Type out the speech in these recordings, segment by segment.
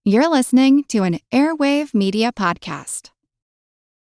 You're listening to an Airwave Media Podcast.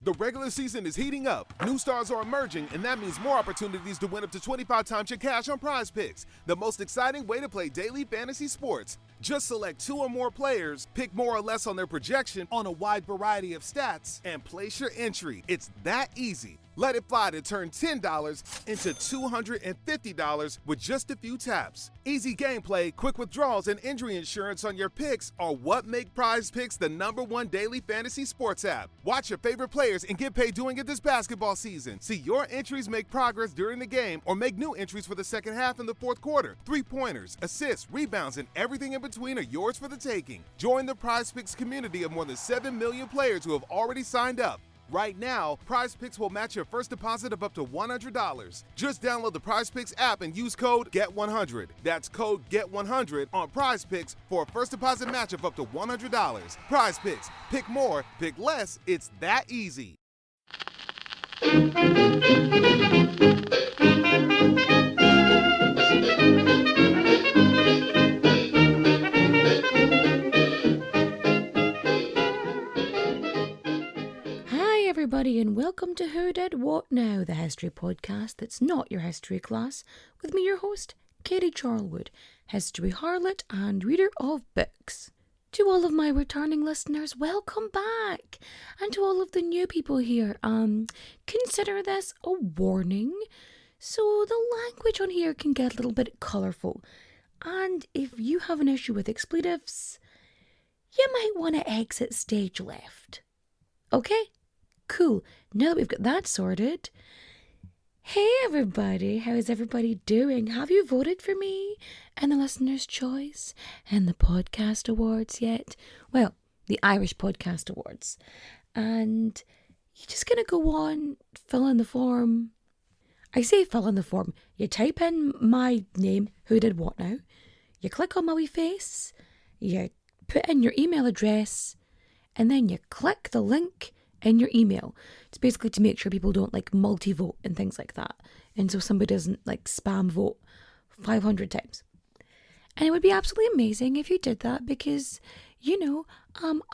The regular season is heating up. New stars are emerging, and that means more opportunities to win up to 25 times your cash on Prize Picks, the most exciting way to play daily fantasy sports. Just select 2 or more players, pick more or less on their projection on a wide variety of stats, and place your entry. It's that easy. Let it fly to turn $10 into $250 with just a few taps. Easy gameplay, quick withdrawals, and injury insurance on your picks are what make Prize Picks the #1 daily fantasy sports app. Watch your favorite players and get paid doing it this basketball season. See your entries make progress during the game or make new entries for the second half and the fourth quarter. 3-pointers, assists, rebounds, and everything in between are yours for the taking. Join the Prize Picks community of more than 7 million players who have already signed up. Right now, Prize Picks will match your first deposit of up to $100. Just download the Prize Picks app and use code GET100. That's code GET100 on Prize Picks for a first deposit match of up to $100. Prize Picks. Pick more, pick less. It's that easy. Everybody, and welcome to Who Did What Now, the history podcast that's not your history class, with me, your host, Katie Charlwood, history harlot and reader of books. To all of my returning listeners, welcome back, and to all of the new people here, consider this a warning, so the language on here can get a little bit colourful, and if you have an issue with expletives, you might want to exit stage left. Okay? Cool. Now that we've got that sorted. Hey everybody, how is everybody doing? Have you voted for me in the Listener's Choice and the Podcast Awards yet? Well, the Irish Podcast Awards. And you're just going to go on, fill in the form. I say fill in the form. You type in my name, Who Did What Now. You click on my wee face. You put in your email address. And then you click the link in your email. It's basically to make sure people don't multi-vote and things like that. And so somebody doesn't spam vote 500 times. And it would be absolutely amazing if you did that because,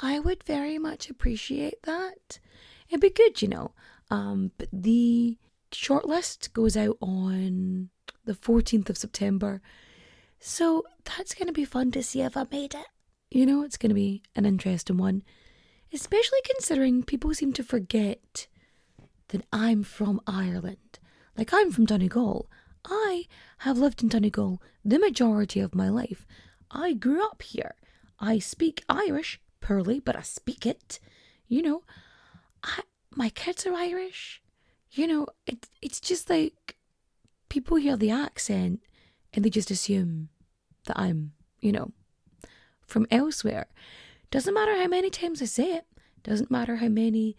I would very much appreciate that. It'd be good, But the shortlist goes out on the 14th of September. So that's going to be fun to see if I made it. It's going to be an interesting one. Especially considering people seem to forget that I'm from Ireland. I'm from Donegal. I have lived in Donegal the majority of my life. I grew up here. I speak Irish poorly, but I speak it. My kids are Irish. It's just people hear the accent and they just assume that I'm, from elsewhere. Doesn't matter how many times I say it. Doesn't matter how many,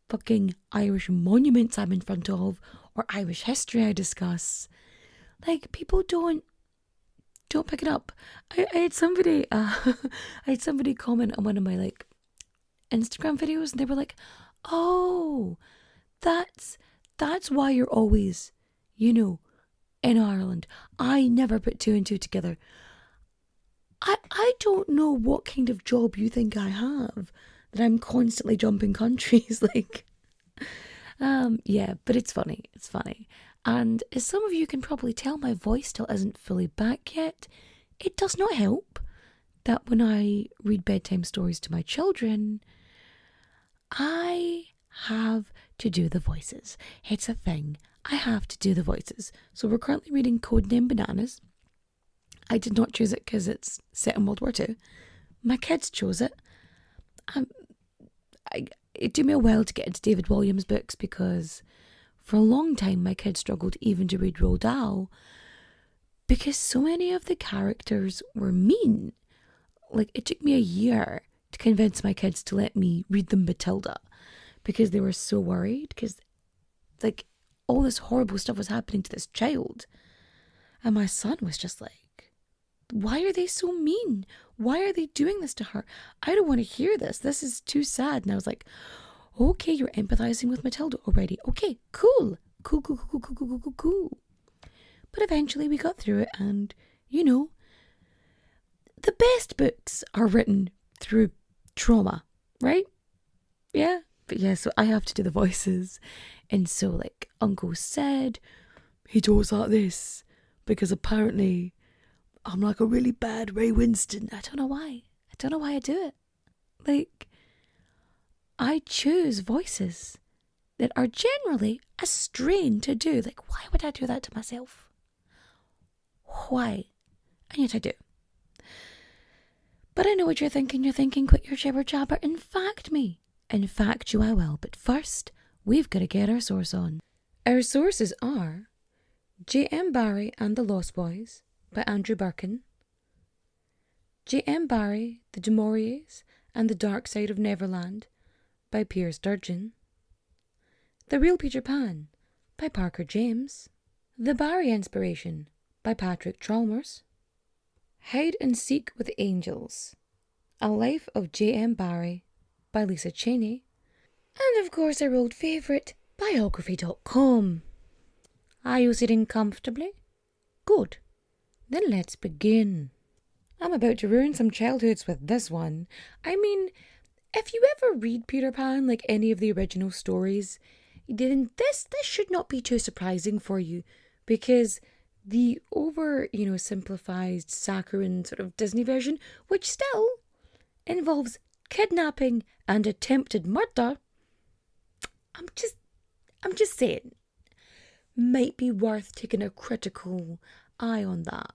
fucking Irish monuments I'm in front of or Irish history I discuss. People don't pick it up. I had somebody comment on one of my Instagram videos and they were like, "Oh, that's why you're always, in Ireland. I never put 2 and 2 together." I don't know what kind of job you think I have, that I'm constantly jumping countries, yeah, but it's funny, and as some of you can probably tell, my voice still isn't fully back yet. It does not help that when I read bedtime stories to my children, I have to do the voices. It's a thing, I have to do the voices. So we're currently reading Codename Bananas. I did not choose it because it's set in World War II. My kids chose it. It took me a while to get into David Williams' books because for a long time my kids struggled even to read Roald Dahl because so many of the characters were mean. It took me a year to convince my kids to let me read them Matilda because they were so worried because all this horrible stuff was happening to this child. And my son was just why are they so mean? Why are they doing this to her? I don't want to hear this. This is too sad. And I was like, okay, you're empathizing with Matilda already. Okay, cool. Cool. But eventually we got through it and, the best books are written through trauma, right? Yeah, but yeah, so I have to do the voices. And so, like, Uncle said, he talks like this because apparently I'm like a really bad Ray Winston. I don't know why. I don't know why I do it. Like, I choose voices that are generally a strain to do. Like, why would I do that to myself? Why? And yet I do. But I know what you're thinking. You're thinking, quit your jibber jabber and fact me. In fact you I will. But first, we've got to get our source on. Our sources are J.M. Barrie and the Lost Boys by Andrew Birkin, J.M. Barrie, The Du Mauriers and the Dark Side of Neverland by Piers Sturgeon, The Real Peter Pan by Parker James, The Barrie Inspiration by Patrick Chalmers, Hide and Seek with Angels, A Life of J.M. Barrie by Lisa Cheney, and of course our old favourite, biography.com. Are you sitting comfortably? Good. Then let's begin. I'm about to ruin some childhoods with this one. I mean, if you ever read Peter Pan, like any of the original stories, then this should not be too surprising for you, because the simplified, saccharine sort of Disney version, which still involves kidnapping and attempted murder, I'm just saying, might be worth taking a critical eye on that.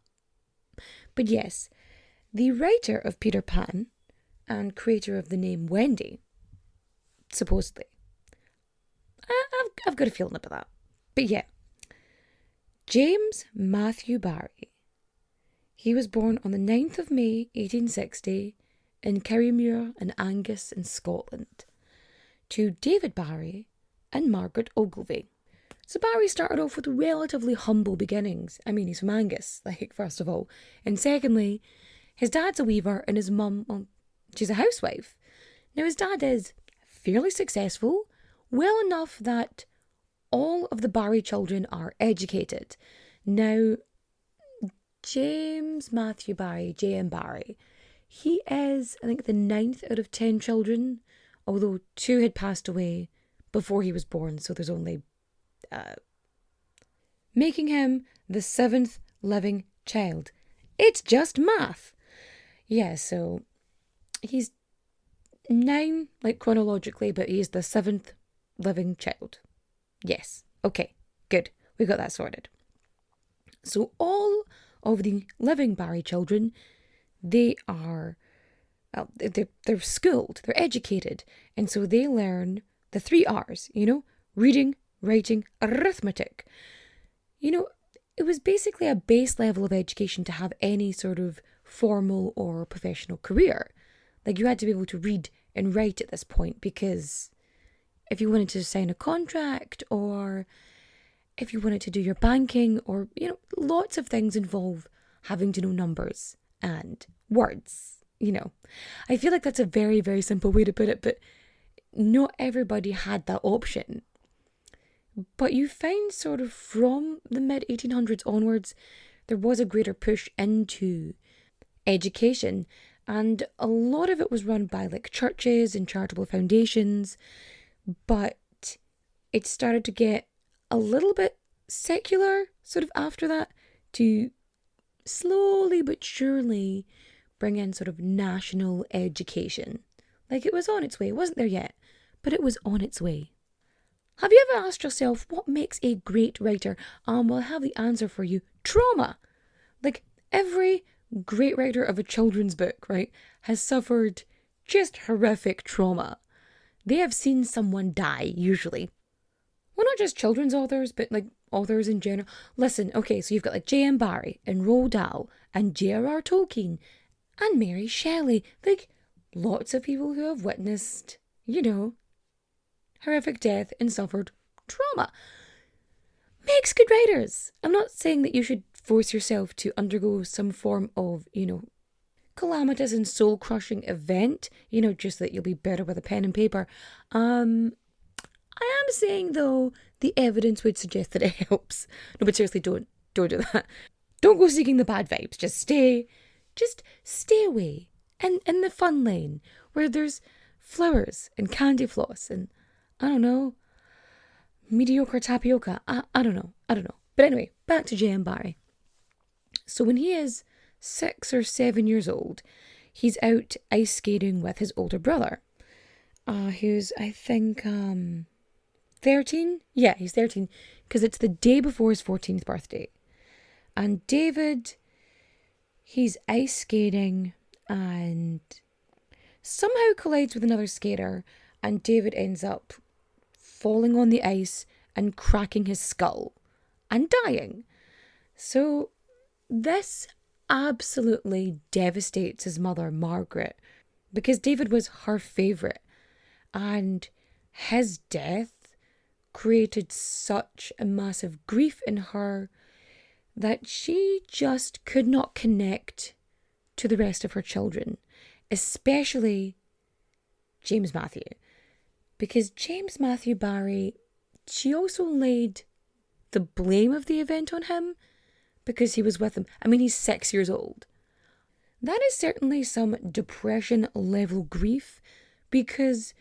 But yes, the writer of Peter Pan and creator of the name Wendy, supposedly, I've got a feeling about that. But yeah, James Matthew Barrie. He was born on the 9th of May 1860 in Kirriemuir in Angus in Scotland to David Barrie and Margaret Ogilvie. So Barrie started off with relatively humble beginnings. I mean, he's from Angus, first of all. And secondly, his dad's a weaver and his mum, well, she's a housewife. Now, his dad is fairly successful, well enough that all of the Barrie children are educated. Now, James Matthew Barrie, J.M. Barrie, he is, I think, the 9th out of 10 children, although 2 had passed away before he was born, so there's only making him the 7th living child. It's just math. Yeah, so he's 9, chronologically, but he's the 7th living child. Yes, okay, good. We got that sorted. So all of the living Barrie children, they are, they're schooled, they're educated, and so they learn the 3 R's, reading, writing, arithmetic. It was basically a base level of education to have any sort of formal or professional career. You had to be able to read and write at this point, because if you wanted to sign a contract, or if you wanted to do your banking, or, lots of things involve having to know numbers and words, I feel like that's a very, very simple way to put it, but not everybody had that option. But you find sort of from the mid-1800s onwards, there was a greater push into education, and a lot of it was run by churches and charitable foundations, but it started to get a little bit secular sort of after that, to slowly but surely bring in sort of national education. It was on its way. It wasn't there yet, but it was on its way. Have you ever asked yourself what makes a great writer? Well, I have the answer for you. Trauma. Every great writer of a children's book, right, has suffered just horrific trauma. They have seen someone die, usually. Well, not just children's authors, but authors in general. Listen, okay, so you've got J.M. Barrie and Roald Dahl and J.R.R. Tolkien and Mary Shelley. Lots of people who have witnessed, horrific death and suffered trauma. Makes good writers. I'm not saying that you should force yourself to undergo some form of, calamitous and soul-crushing event, just that you'll be better with a pen and paper. I am saying, though, the evidence would suggest that it helps. No, but seriously, don't do that. Don't go seeking the bad vibes. Just stay Just stay away. And in the fun lane, where there's flowers and candy floss and, I don't know, mediocre tapioca. I don't know. But anyway, back to J.M. Barrie. So when he is 6 or 7 years old, he's out ice skating with his older brother, who's, I think, 13? Yeah, he's 13, because it's the day before his 14th birthday. And David, he's ice skating and somehow collides with another skater, and David ends up falling on the ice and cracking his skull and dying. So this absolutely devastates his mother, Margaret, because David was her favourite, and his death created such a massive grief in her that she just could not connect to the rest of her children, especially James Matthew. Because James Matthew Barrie, she also laid the blame of the event on him because he was with him. I mean, he's 6 years old. That is certainly some depression level grief, because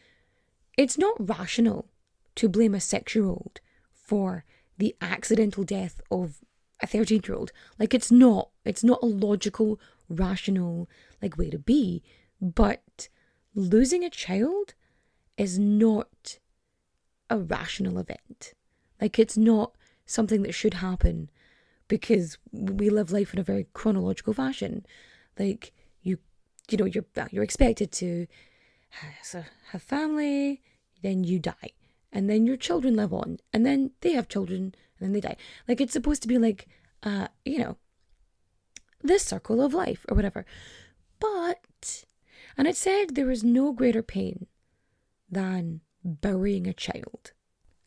it's not rational to blame a 6-year-old for the accidental death of a 13-year-old. Like, it's not a logical, rational, way to be. But losing a child is not a rational event. It's not something that should happen because we live life in a very chronological fashion. You're expected to have family, then you die, and then your children live on, and then they have children, and then they die. It's supposed to be this circle of life or whatever. And it said there was no greater pain than burying a child.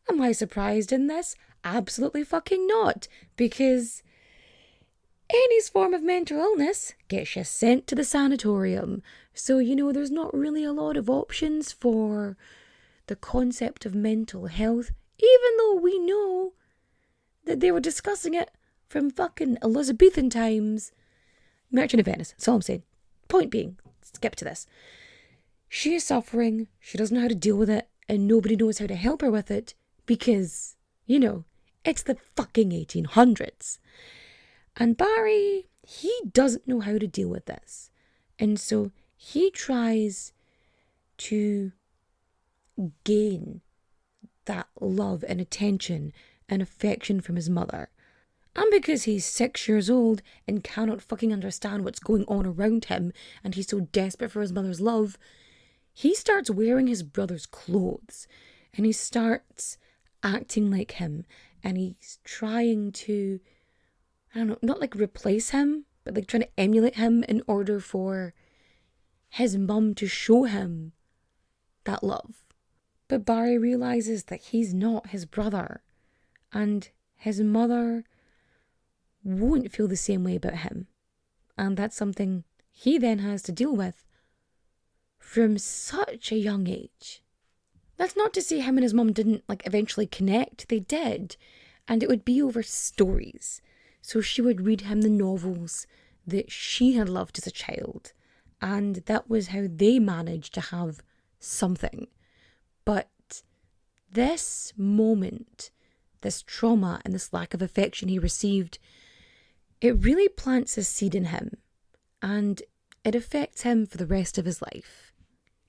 Am I surprised in this? Absolutely fucking not, because any form of mental illness gets you sent to the sanatorium. So, there's not really a lot of options for the concept of mental health, even though we know that they were discussing it from fucking Elizabethan times. Merchant of Venice, that's all I'm saying. Point being, skip to this. She is suffering, she doesn't know how to deal with it, and nobody knows how to help her with it because, it's the fucking 1800s. And Barrie, he doesn't know how to deal with this. And so he tries to gain that love and attention and affection from his mother. And because he's 6 years old and cannot fucking understand what's going on around him, and he's so desperate for his mother's love, he starts wearing his brother's clothes, and he starts acting like him, and he's trying to, I don't know, not replace him, but trying to emulate him in order for his mum to show him that love. But Barrie realises that he's not his brother, and his mother won't feel the same way about him. And that's something he then has to deal with from such a young age. That's not to say him and his mum didn't eventually connect. They did. And it would be over stories. So she would read him the novels that she had loved as a child. And that was how they managed to have something. But this moment, this trauma and this lack of affection he received, it really plants a seed in him, and it affects him for the rest of his life.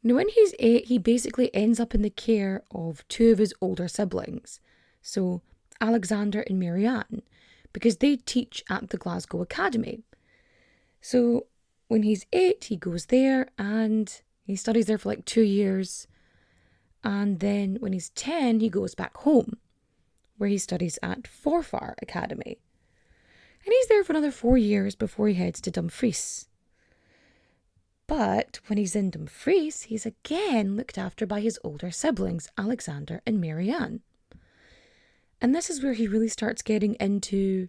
Now, when he's 8, he basically ends up in the care of 2 of his older siblings, so Alexander and Marianne, because they teach at the Glasgow Academy. So when he's 8, he goes there and he studies there for 2 years, and then when he's 10, he goes back home, where he studies at Forfar Academy. And he's there for another 4 years before he heads to Dumfries. But when he's in Dumfries, he's again looked after by his older siblings, Alexander and Marianne. And this is where he really starts getting into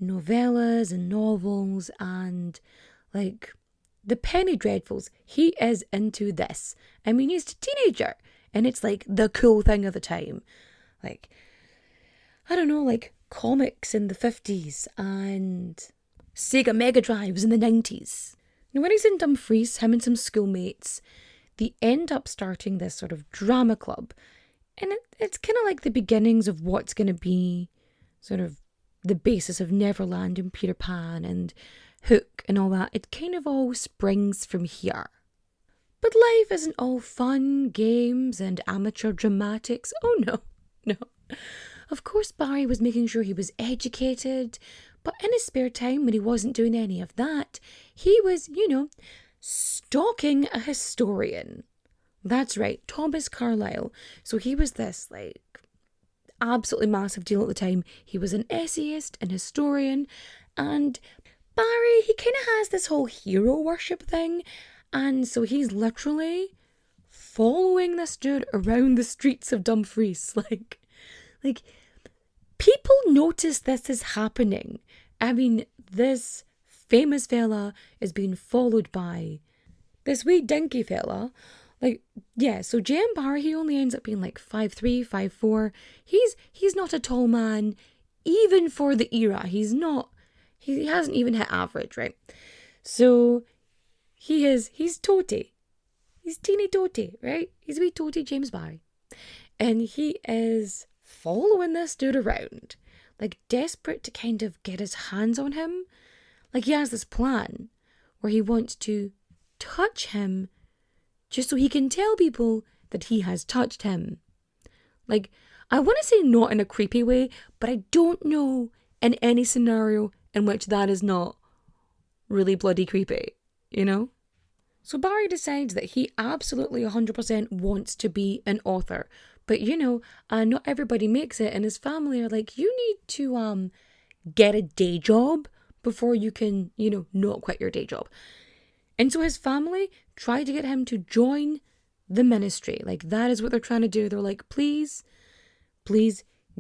novellas and novels and the penny dreadfuls. He is into this. I mean, he's a teenager and it's the cool thing of the time. I don't know, comics in the 50s and Sega Mega Drives in the 90s. Now when he's in Dumfries, him and some schoolmates, they end up starting this sort of drama club. And it's kind of like the beginnings of what's going to be sort of the basis of Neverland and Peter Pan and Hook and all that. It kind of all springs from here. But life isn't all fun, games and amateur dramatics. Oh no. Of course Barrie was making sure he was educated, but in his spare time when he wasn't doing any of that, he was, stalking a historian. That's right, Thomas Carlyle. So he was this, absolutely massive deal at the time. He was an essayist, an historian, and Barrie, he kind of has this whole hero worship thing, and so he's literally following this dude around the streets of Dumfries. Like, people notice this is happening. I mean, this famous fella is being followed by this wee dinky fella. So J.M. Barrie, he only ends up being 5'3", 5'4". He's not a tall man, even for the era. He's not, he hasn't even hit average, right? So he's toty. He's teeny toty, right? He's wee toty James Barrie. And he is following this dude around, desperate to kind of get his hands on him. He has this plan where he wants to touch him just so he can tell people that he has touched him. I want to say not in a creepy way, but I don't know in any scenario in which that is not really bloody creepy, So Barrie decides that he absolutely 100% wants to be an author. But, not everybody makes it, and his family are like, you need to get a day job before you can, not quit your day job. And so his family try to get him to join the ministry. That is what they're trying to do. They're like, please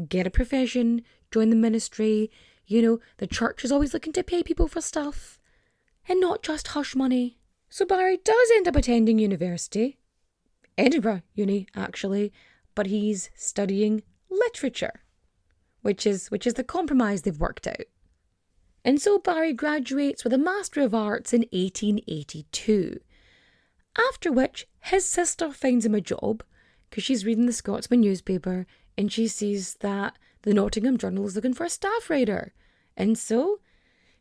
get a profession, join the ministry. The church is always looking to pay people for stuff and not just hush money. So Barrie does end up attending university, Edinburgh Uni actually, but he's studying literature, which is the compromise they've worked out. And so Barrie graduates with a Master of Arts in 1882, after which his sister finds him a job because she's reading the Scotsman newspaper and she sees that the Nottingham Journal is looking for a staff writer. And so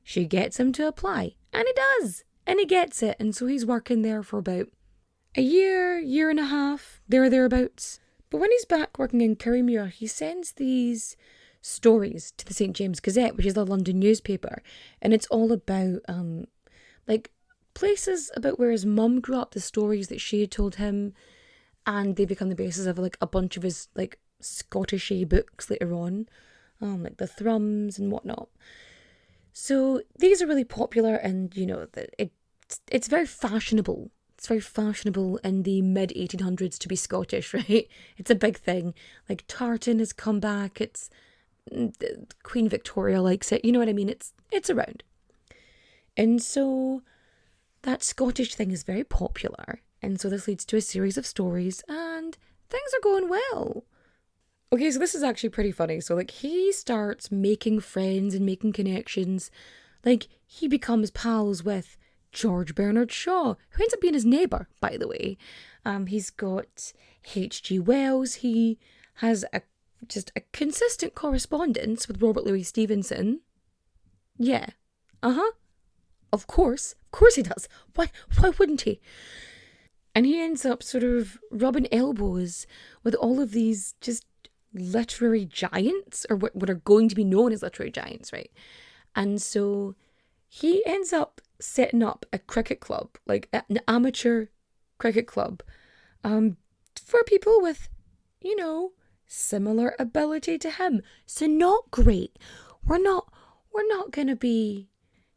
she gets him to apply, and he does, and he gets it. And so he's working there for about a year and a half, thereabouts. But when he's back working in Kirriemuir, he sends these stories to the St. James Gazette, which is the London newspaper, and it's all about places about where his mum grew up, the stories that she had told him, and they become the basis of a bunch of his Scottish-y books later on, the Thrums and whatnot. So these are really popular, and it's very fashionable. It's very fashionable in the mid-1800s to be Scottish, right? It's a big thing. Tartan has come back. It's Queen Victoria likes it. You know what I mean? It's around. And so that Scottish thing is very popular. And so this leads to a series of stories and things are going well. Okay, so this is actually pretty funny. So he starts making friends and making connections. He becomes pals with George Bernard Shaw, who ends up being his neighbour, by the way. He's got H.G. Wells. He has just a consistent correspondence with Robert Louis Stevenson. Yeah. Of course he does. Why wouldn't he? And he ends up sort of rubbing elbows with all of these just literary giants, or what are going to be known as literary giants, right? And so he ends up setting up a cricket club, an amateur cricket club, for people with, similar ability to him. So not great. We're not going to be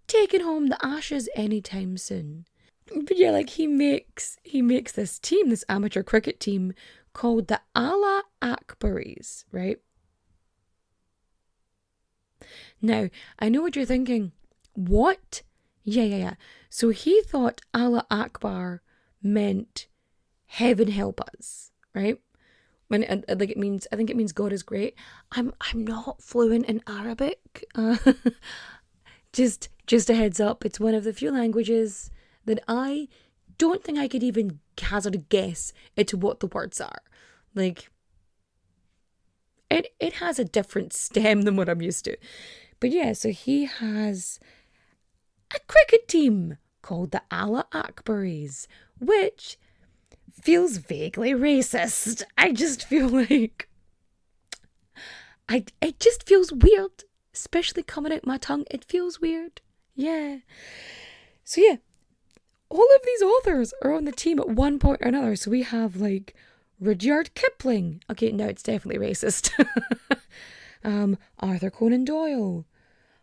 taking home the ashes anytime soon. But yeah, he makes this team, this amateur cricket team called the Enquiries, right? Now, I know what you're thinking. What? Yeah. So he thought Allah Akbar meant heaven help us, right? When I think it means God is great. I'm not fluent in Arabic. Just just a heads up, it's one of the few languages that I don't think I could even hazard a guess into what the words are. Like, it has a different stem than what I'm used to. But yeah, so he has a cricket team called the Enquiries, which feels vaguely racist. I just feel like it just feels weird, especially coming out my tongue. It feels weird. Yeah. So yeah, all of these authors are on the team at one point or another. So we have like Rudyard Kipling. Okay, no, it's definitely racist. Arthur Conan Doyle.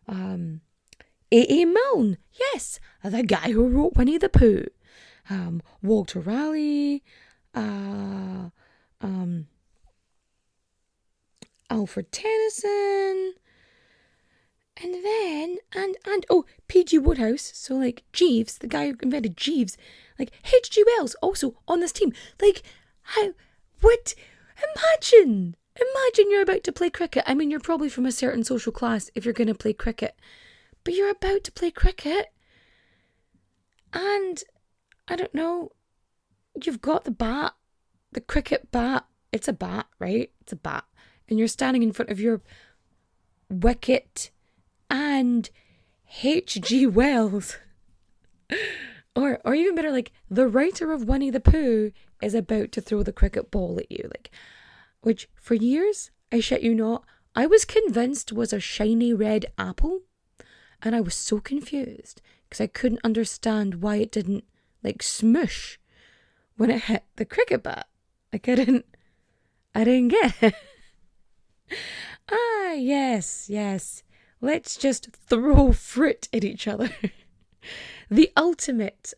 A.A. Milne. Yes, the guy who wrote Winnie the Pooh. Walter Raleigh. Alfred Tennyson. And then, P.G. Wodehouse, so like Jeeves, the guy who invented Jeeves, like H.G. Wells also on this team. Like, imagine you're about to play cricket. I mean, you're probably from a certain social class if you're going to play cricket, but you're about to play cricket and, I don't know, you've got the bat, the cricket bat. It's a bat, right? It's a bat. And you're standing in front of your wicket and H.G. Wells, or even better, like the writer of Winnie the Pooh is about to throw the cricket ball at you, like, which for years, I shit you not, I was convinced was a shiny red apple, and I was so confused because I couldn't understand why it didn't like smoosh when it hit the cricket bat. Like I didn't get it. Yes. Let's just throw fruit at each other. The ultimate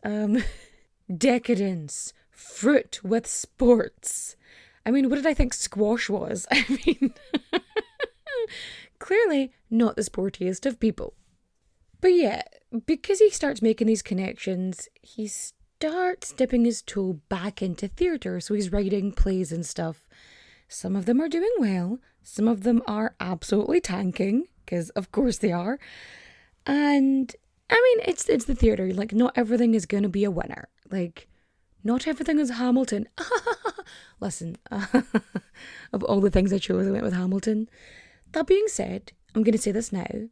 decadence. Fruit with sports. I mean, what did I think squash was? I mean, clearly not the sportiest of people. But yeah, because he starts making these connections, he starts dipping his toe back into theatre. So he's writing plays and stuff. Some of them are doing well. Some of them are absolutely tanking, because of course they are. And I mean, it's the theatre. Like, not everything is going to be a winner. Like, not everything is Hamilton. Listen, of all the things I chose, I went with Hamilton. That being said, I'm going to say this now.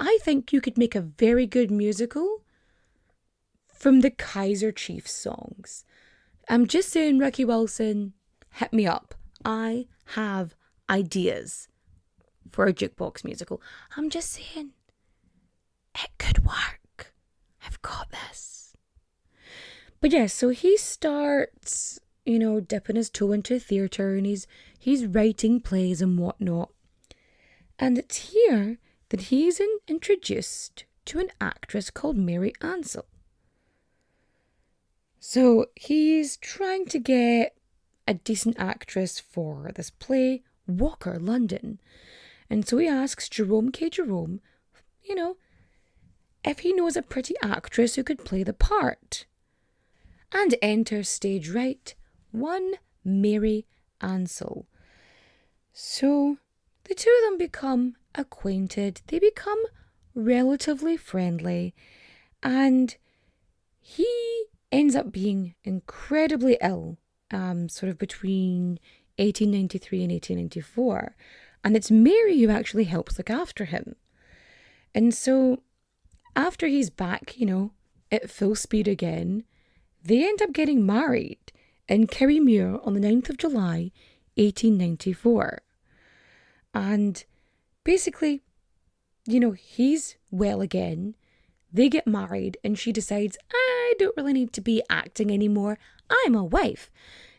I think you could make a very good musical from the Kaiser Chiefs songs. I'm just saying, Ricky Wilson, hit me up. I have ideas for a jukebox musical. I'm just saying, it could work. I've got this. But yeah, so he starts, dipping his toe into theatre, and he's writing plays and whatnot. And it's here that he's introduced to an actress called Mary Ansell. So he's trying to get a decent actress for this play, Walker London. And so he asks Jerome K. Jerome, if he knows a pretty actress who could play the part. And enter stage right, one Mary Ansell. So the two of them become acquainted. They become relatively friendly. And he ends up being incredibly ill. Sort of between 1893 and 1894. And it's Mary who actually helps look after him. And so after he's back, at full speed again, they end up getting married in Kirriemuir on the 9th of July, 1894. And basically, he's well again. They get married and she decides, I don't really need to be acting anymore. I'm a wife.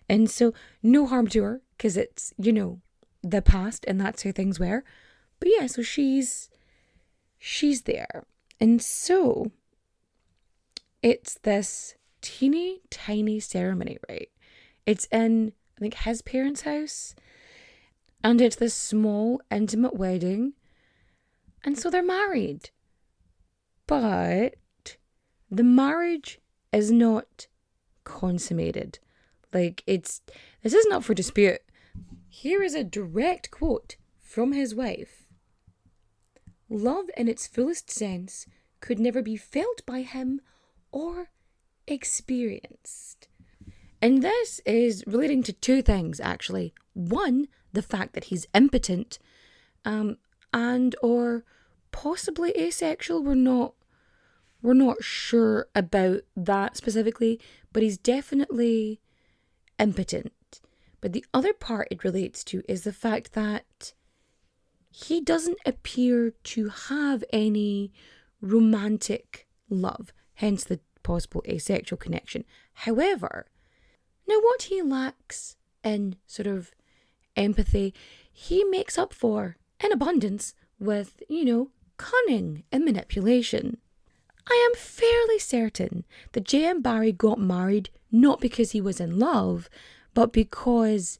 And so no harm to her because it's, the past and that's how things were. But yeah, so she's there. And so it's this teeny tiny ceremony, right? It's in, I think, his parents' house. And it's this small, intimate wedding. And so they're married. But the marriage is not consummated. Like, this isn't up for dispute. Here is a direct quote from his wife. Love in its fullest sense could never be felt by him or experienced. And this is relating to two things, actually. One, the fact that he's impotent, and or possibly asexual. We're not sure about that specifically, but he's definitely impotent. But the other part it relates to is the fact that he doesn't appear to have any romantic love, hence the possible asexual connection. However, now what he lacks in sort of empathy, he makes up for in abundance with, cunning and manipulation. I am fairly certain that J.M. Barrie got married not because he was in love, but because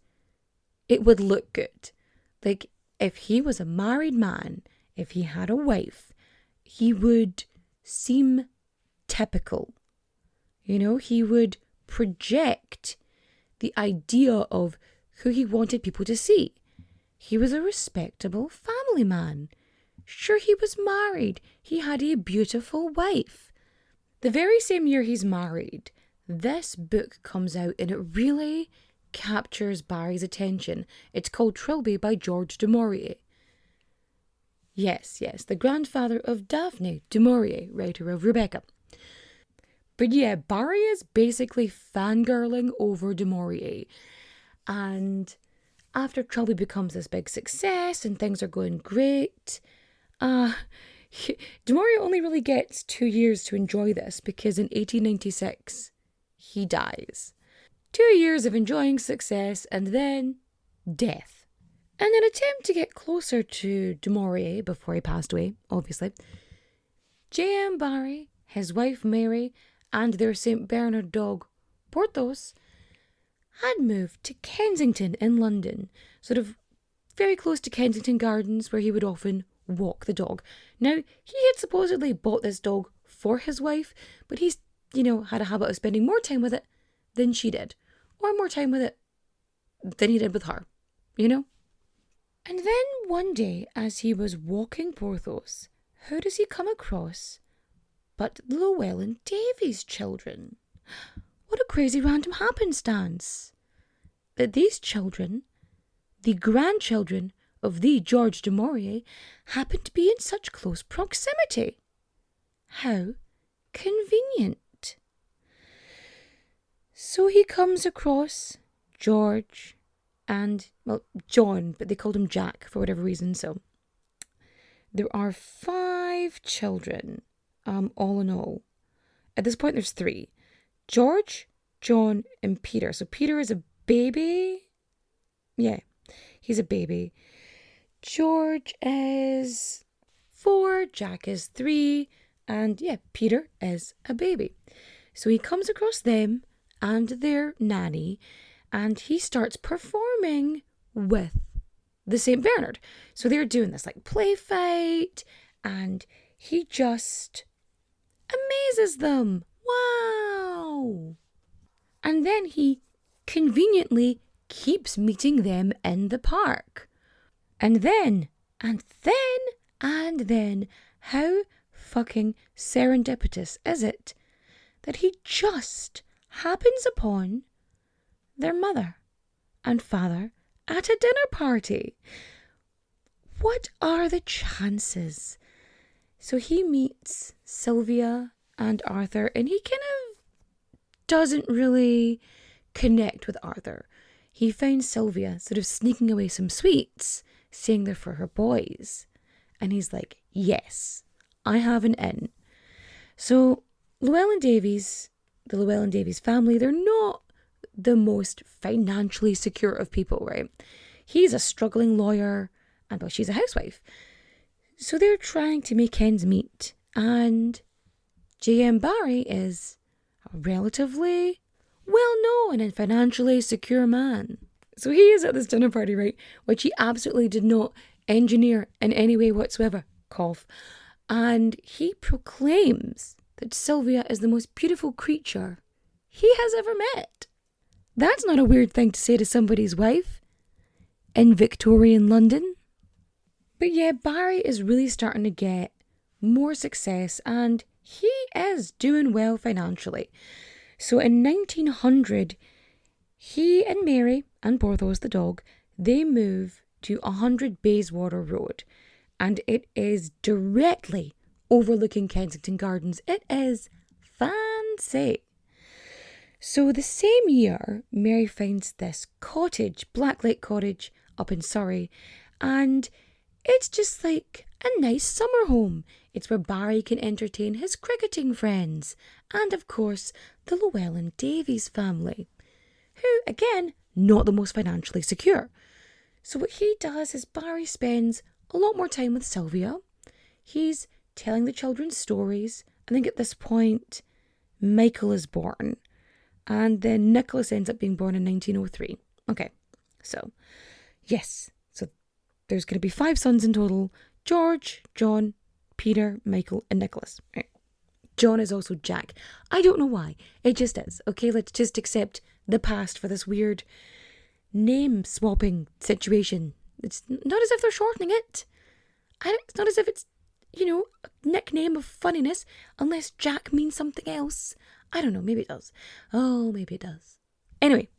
it would look good. Like, if he was a married man, if he had a wife, he would seem typical. He would project the idea of who he wanted people to see. He was a respectable family man. Sure, he was married. He had a beautiful wife. The very same year he's married, this book comes out and it really captures Barrie's attention. It's called Trilby by George du Maurier. Yes, the grandfather of Daphne du Maurier, writer of Rebecca. But yeah, Barrie is basically fangirling over du Maurier. And after Trilby becomes this big success and things are going great, du Maurier only really gets 2 years to enjoy this because in 1896, he dies. 2 years of enjoying success and then death. In an attempt to get closer to du Maurier before he passed away, obviously, J.M. Barrie, his wife Mary, and their St. Bernard dog, Porthos, had moved to Kensington in London, sort of very close to Kensington Gardens, where he would often walk the dog. Now, he had supposedly bought this dog for his wife, but he's, had a habit of spending more time with it than she did, or more time with it than he did with her, And then one day, as he was walking Porthos, who does he come across but the Llewellyn Davies children? What a crazy random happenstance that these children, the grandchildren of the George du Maurier, happened to be in such close proximity. How convenient. So he comes across George and, John, but they called him Jack for whatever reason, so there are 5 children, all in all. At this point, there's 3. George, John, and Peter. So Peter is a baby. Yeah, he's a baby. George is 4, Jack is 3, and Peter is a baby. So he comes across them and their nanny, and he starts performing with the St. Bernard. So they're doing this play fight, and he just amazes them. Wow! And then he conveniently keeps meeting them in the park. And then, how fucking serendipitous is it that he just happens upon their mother and father at a dinner party? What are the chances? So he meets Sylvia and Arthur, and he kind of doesn't really connect with Arthur. He finds Sylvia sort of sneaking away some sweets, saying they're for her boys. And he's like, yes, I have an in. So the Llewellyn Davies family, they're not the most financially secure of people, right? He's a struggling lawyer, and she's a housewife. So they're trying to make ends meet. And J.M. Barrie is a relatively well-known and financially secure man. So he is at this dinner party, right, which he absolutely did not engineer in any way whatsoever. Cough. And he proclaims that Sylvia is the most beautiful creature he has ever met. That's not a weird thing to say to somebody's wife in Victorian London. But yeah, Barrie is really starting to get more success, and he is doing well financially. So in 1900, he and Mary and Porthos the dog, they move to 100 Bayswater Road, and it is directly overlooking Kensington Gardens. It is fancy. So the same year, Mary finds this cottage, Blacklake Cottage, up in Surrey, and it's just like a nice summer home. It's where Barrie can entertain his cricketing friends, and of course, the Llewellyn Davies family, who, again, not the most financially secure. So what he does is Barrie spends a lot more time with Sylvia. He's telling the children stories. I think at this point, Michael is born. And then Nicholas ends up being born in 1903. Okay, so, yes. So there's going to be 5 sons in total. George, John, Peter, Michael, and Nicholas. Right. John is also Jack. I don't know why. It just is. Okay, let's just accept the past for this weird name swapping situation. It's not as if they're shortening it. It's not as if it's, a nickname of funniness, unless Jack means something else. I don't know, maybe it does. Oh, maybe it does. Anyway,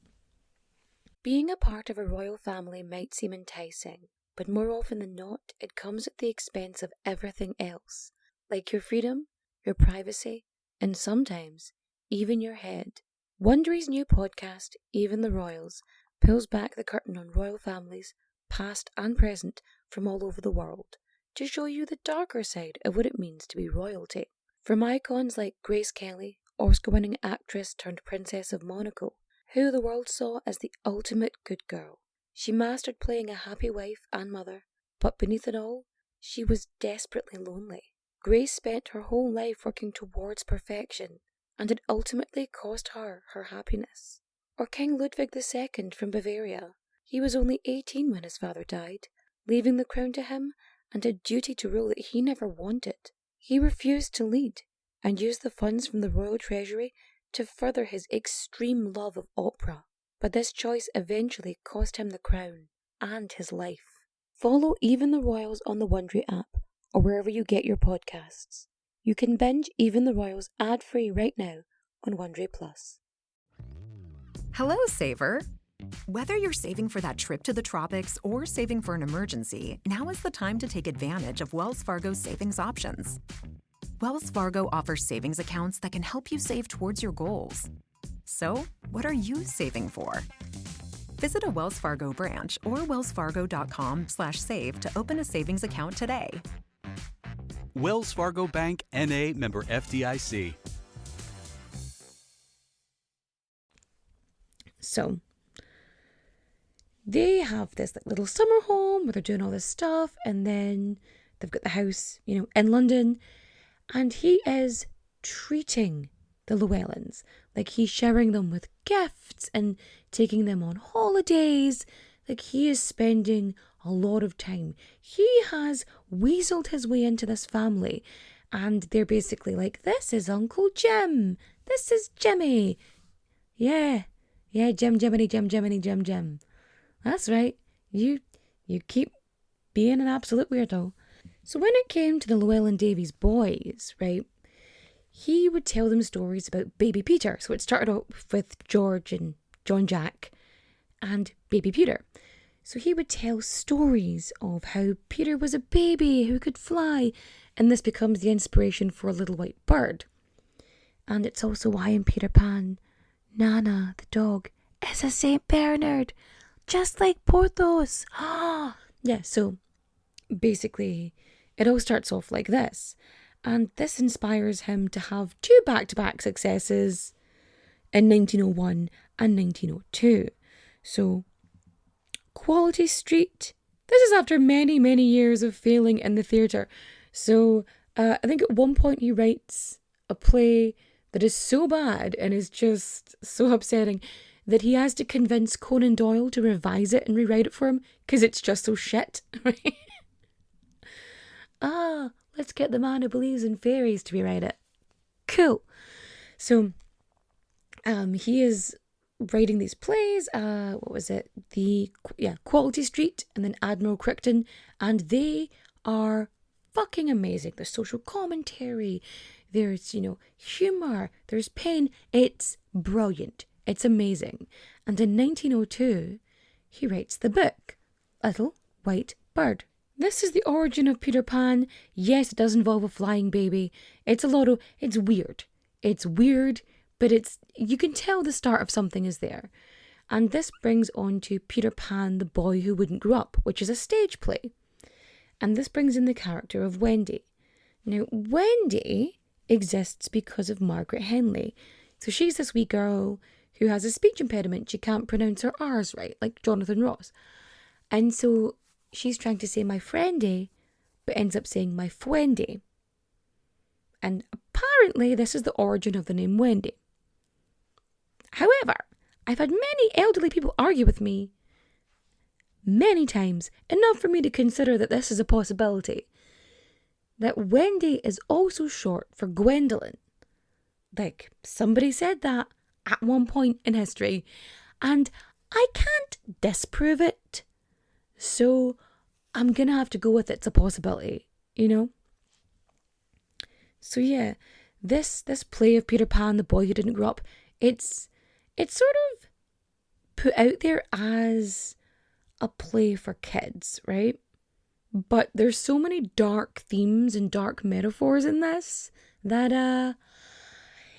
being a part of a royal family might seem enticing, but more often than not, it comes at the expense of everything else, like your freedom, your privacy, and sometimes even your head. Wondery's new podcast, Even the Royals, pulls back the curtain on royal families, past and present, from all over the world, to show you the darker side of what it means to be royalty. From icons like Grace Kelly, Oscar-winning actress turned Princess of Monaco, who the world saw as the ultimate good girl. She mastered playing a happy wife and mother, but beneath it all, she was desperately lonely. Grace spent her whole life working towards perfection, and it ultimately cost her her happiness. Or King Ludwig II from Bavaria. He was only 18 when his father died, leaving the crown to him and a duty to rule that he never wanted. He refused to lead, and used the funds from the royal treasury to further his extreme love of opera. But this choice eventually cost him the crown and his life. Follow Even the Royals on the Wondery app or wherever you get your podcasts. You can binge Even the Royals ad-free right now on Wondery Plus. Hello, Saver. Whether you're saving for that trip to the tropics or saving for an emergency, now is the time to take advantage of Wells Fargo's savings options. Wells Fargo offers savings accounts that can help you save towards your goals. So, what are you saving for? Visit a Wells Fargo branch or wellsfargo.com/save to open a savings account today. Wells Fargo Bank, N.A., member FDIC. So, they have this little summer home where they're doing all this stuff, and then they've got the house, in London, and he is treating the Llewellyns. Like, he's showering them with gifts and taking them on holidays. Like, he is spending a lot of time. He has weaseled his way into this family, and they're basically like, this is Uncle Jim. This is Jimmy. Yeah, Jim. That's right. You keep being an absolute weirdo. So when it came to the Llewellyn Davies boys, right, he would tell them stories about baby Peter. So it started off with George and John Jack and baby Peter. So he would tell stories of how Peter was a baby who could fly, and this becomes the inspiration for Little White Bird. And it's also why in Peter Pan, Nana, the dog, is a Saint Bernard, just like Porthos. Yeah, so basically it all starts off like this, and this inspires him to have 2 back-to-back successes in 1901 and 1902. So Quality Street, this is after many, many years of failing in the theatre. So I think at one point he writes a play that is so bad and is just so upsetting that he has to convince Conan Doyle to revise it and rewrite it for him because it's just so shit. Right? Let's get the man who believes in fairies to rewrite it. Cool. So he is writing these plays. What was it? Quality Street and then Admiral Crichton, and they are fucking amazing. There's social commentary, there's, humour, there's pain. It's brilliant. It's amazing. And in 1902, he writes the book, Little White Bird. This is the origin of Peter Pan. Yes, it does involve a flying baby. It's weird. It's weird, but you can tell the start of something is there. And this brings on to Peter Pan, the Boy Who Wouldn't Grow Up, which is a stage play. And this brings in the character of Wendy. Now, Wendy exists because of Margaret Henley. So she's this wee girl who has a speech impediment. She can't pronounce her R's right, like Jonathan Ross. And so she's trying to say my friendy, but ends up saying my fwendy. And apparently this is the origin of the name Wendy. However, I've had many elderly people argue with me many times, enough for me to consider that this is a possibility, that Wendy is also short for Gwendolyn. Like, somebody said that at one point in history, and I can't disprove it. So I'm going to have to go with it's a possibility, So yeah, this play of Peter Pan, the Boy Who Didn't Grow Up, it's sort of put out there as a play for kids, right? But there's so many dark themes and dark metaphors in this that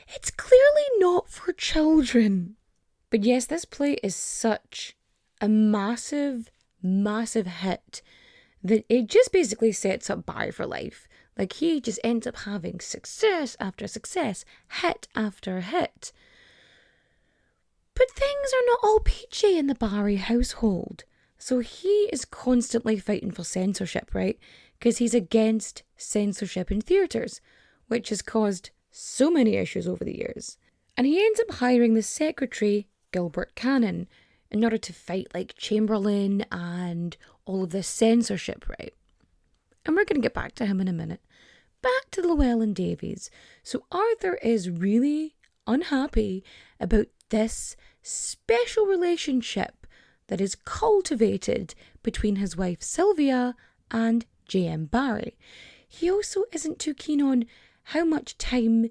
it's clearly not for children. But yes, this play is such a massive hit that it just basically sets up Barrie for life. Like, he just ends up having success after success, hit after hit. But things are not all peachy in the Barrie household. So he is constantly fighting for censorship, right? Because he's against censorship in theatres, which has caused so many issues over the years. And he ends up hiring the secretary, Gilbert Cannon, in order to fight like Chamberlain and all of this censorship, right? And we're going to get back to him in a minute. Back to Llewellyn Davies. So Arthur is really unhappy about this special relationship that is cultivated between his wife Sylvia and J.M. Barrie. He also isn't too keen on how much time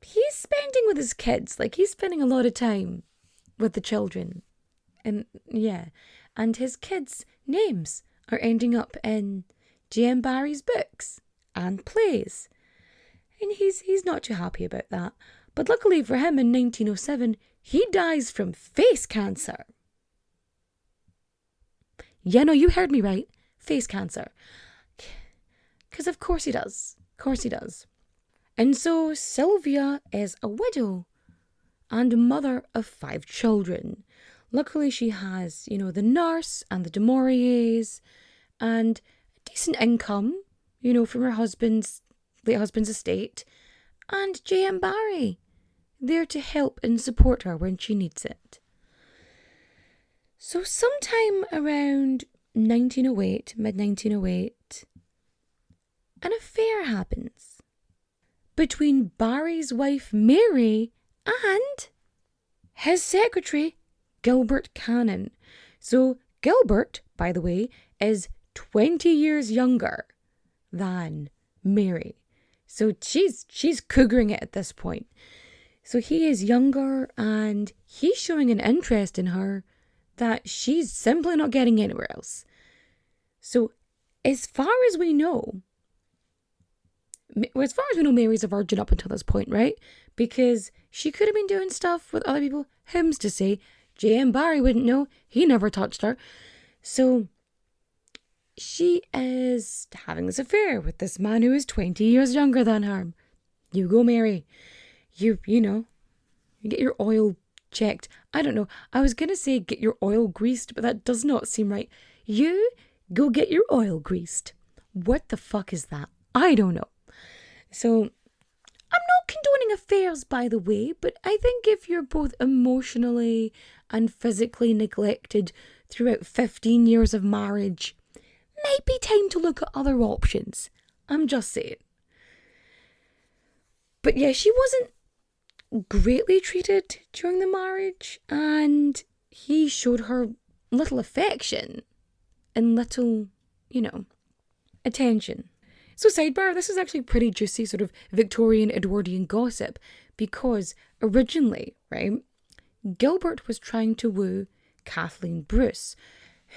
he's spending with his kids. Like, he's spending a lot of time with the children. And his kids' names are ending up in J.M. Barrie's books and plays. And he's not too happy about that. But luckily for him, in 1907, he dies from face cancer. Yeah, no, you heard me right. Face cancer. Because of course he does. Of course he does. And so Sylvia is a widow and a mother of 5 children. Luckily she has, the nurse and the de Mauriers and a decent income, from her late husband's estate, and J.M. Barrie there to help and support her when she needs it. So sometime around 1908, mid-1908, an affair happens between Barrie's wife Mary and his secretary Gilbert Cannon. So Gilbert, by the way, is 20 years younger than Mary. So she's cougering it at this point. So he is younger and he's showing an interest in her that she's simply not getting anywhere else. So as far as we know, Mary's a virgin up until this point, right? Because she could have been doing stuff with other people. Him's to say, J.M. Barrie wouldn't know. He never touched her. So she is having this affair with this man who is 20 years younger than her. You go, Mary. You get your oil checked. I don't know. I was going to say get your oil greased, but that does not seem right. You go get your oil greased. What the fuck is that? I don't know. So, I'm not condoning affairs, by the way, but I think if you're both emotionally and physically neglected throughout 15 years of marriage, might be time to look at other options. I'm just saying. But yeah, she wasn't greatly treated during the marriage, and he showed her little affection and little, attention. So sidebar, this is actually pretty juicy sort of Victorian Edwardian gossip, because originally, right, Gilbert was trying to woo Kathleen Bruce,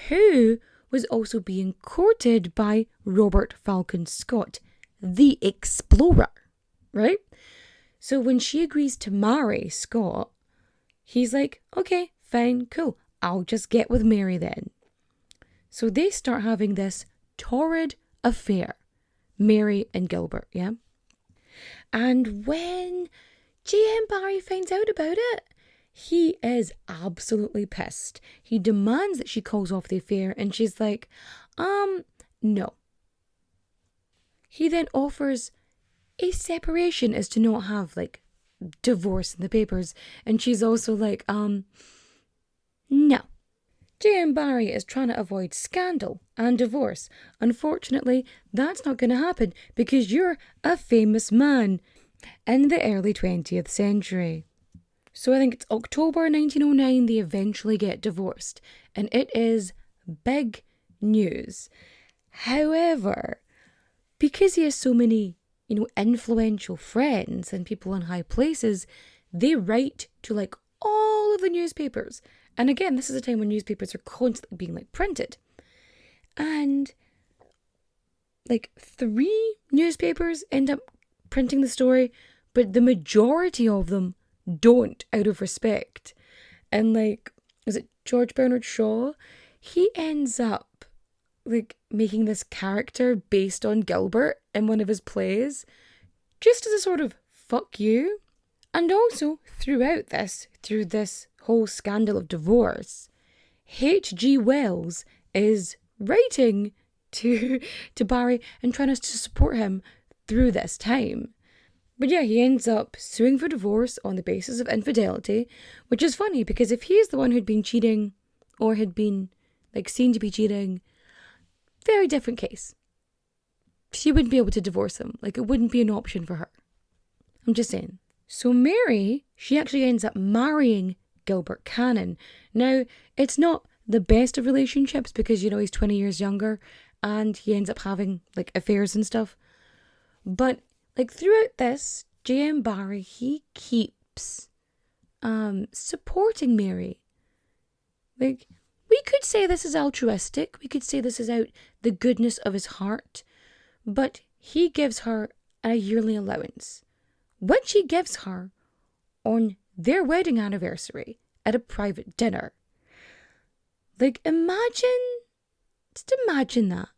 who was also being courted by Robert Falcon Scott, the explorer, right? So when she agrees to marry Scott, he's like, okay, fine, cool, I'll just get with Mary then. So they start having this torrid affair, Mary and Gilbert, yeah? And when J.M. Barrie finds out about it, he is absolutely pissed. He demands that she calls off the affair, and she's like, no. He then offers a separation as to not have, like, divorce in the papers, and she's also like, no. J.M. Barrie is trying to avoid scandal and divorce. Unfortunately, that's not going to happen because you're a famous man in the early 20th century. So I think it's October 1909 they eventually get divorced, and it is big news. However, because he has so many, influential friends and people in high places, they write to like all of the newspapers. And again, this is a time when newspapers are constantly being like printed. And like 3 newspapers end up printing the story, but the majority of them don't, out of respect. And like, is it George Bernard Shaw? He ends up like making this character based on Gilbert in one of his plays, just as a sort of fuck you. And also through this whole scandal of divorce, H.G. Wells is writing to Barrie and trying to support him through this time. But yeah, he ends up suing for divorce on the basis of infidelity, which is funny because if he's the one who'd been cheating or had been like seen to be cheating, very different case. She wouldn't be able to divorce him. Like, it wouldn't be an option for her. I'm just saying. So Mary, she actually ends up marrying Gilbert Cannon. Now, it's not the best of relationships because, he's 20 years younger and he ends up having like affairs and stuff. But like throughout this, J.M. Barrie, he keeps supporting Mary. Like, we could say this is altruistic. We could say this is out the goodness of his heart. But he gives her a yearly allowance, which he gives her on their wedding anniversary at a private dinner. Like, just imagine that.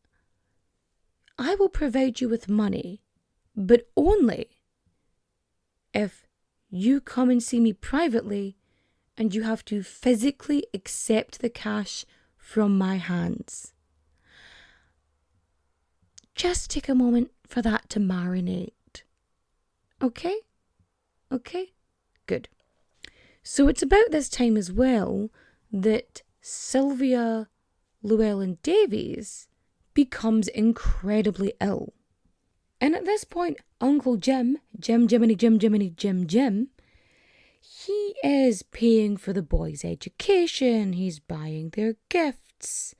I will provide you with money, but only if you come and see me privately and you have to physically accept the cash from my hands. Just take a moment for that to marinate. Okay? Okay? Good. So it's about this time as well that Sylvia Llewellyn Davies becomes incredibly ill. And at this point, Uncle Jim, Jim, he is paying for the boys' education. He's buying their gifts.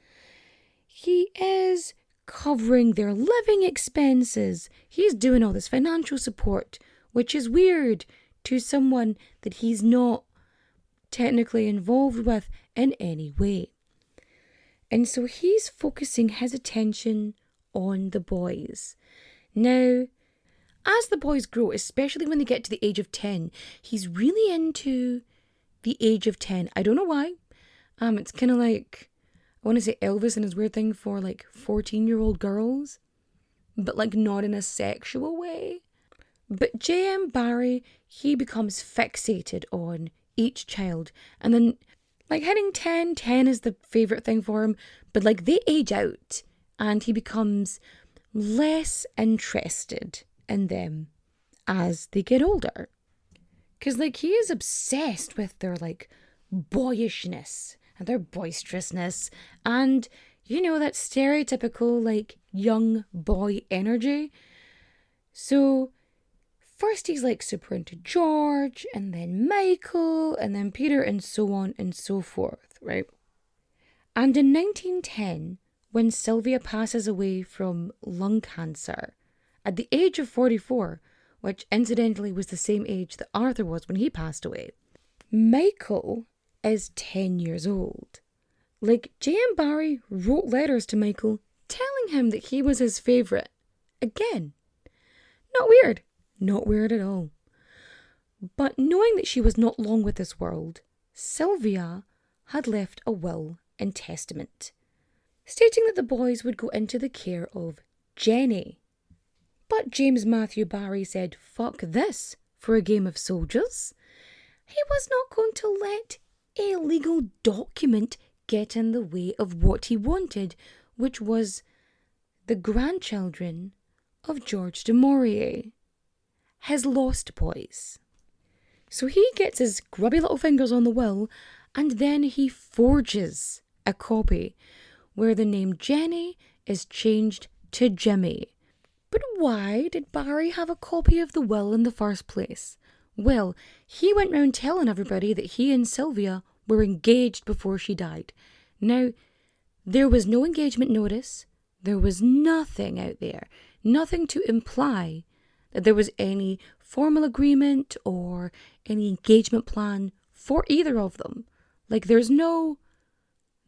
He is covering their living expenses. He's doing all this financial support, which is weird to someone that he's not technically involved with in any way. And so he's focusing his attention on the boys. Now, as the boys grow, especially when they get to the age of 10, he's really into the age of 10. I don't know why. It's kind of like, I want to say Elvis and his weird thing for like 14-year-old girls, but like not in a sexual way. But J.M. Barrie, he becomes fixated on each child. And then like hitting 10 is the favourite thing for him. But like they age out and he becomes less interested in them as they get older. Because like he is obsessed with their like boyishness and their boisterousness and, that stereotypical like young boy energy. So first he's like super into George and then Michael and then Peter and so on and so forth, right? And in 1910, when Sylvia passes away from lung cancer, at the age of 44, which incidentally was the same age that Arthur was when he passed away. Michael is 10 years old. Like, J.M. Barrie wrote letters to Michael telling him that he was his favourite. Again, not weird. Not weird at all. But knowing that she was not long with this world, Sylvia had left a will and testament, stating that the boys would go into the care of Jenny. But James Matthew Barrie said, fuck this for a game of soldiers. He was not going to let a legal document get in the way of what he wanted, which was the grandchildren of George du Maurier, his lost boys. So he gets his grubby little fingers on the will, and then he forges a copy where the name Jenny is changed to Jimmy. But why did Barrie have a copy of the will in the first place? Well, he went round telling everybody that he and Sylvia were engaged before she died. Now, there was no engagement notice. There was nothing out there. Nothing to imply that there was any formal agreement or any engagement plan for either of them. Like, there's no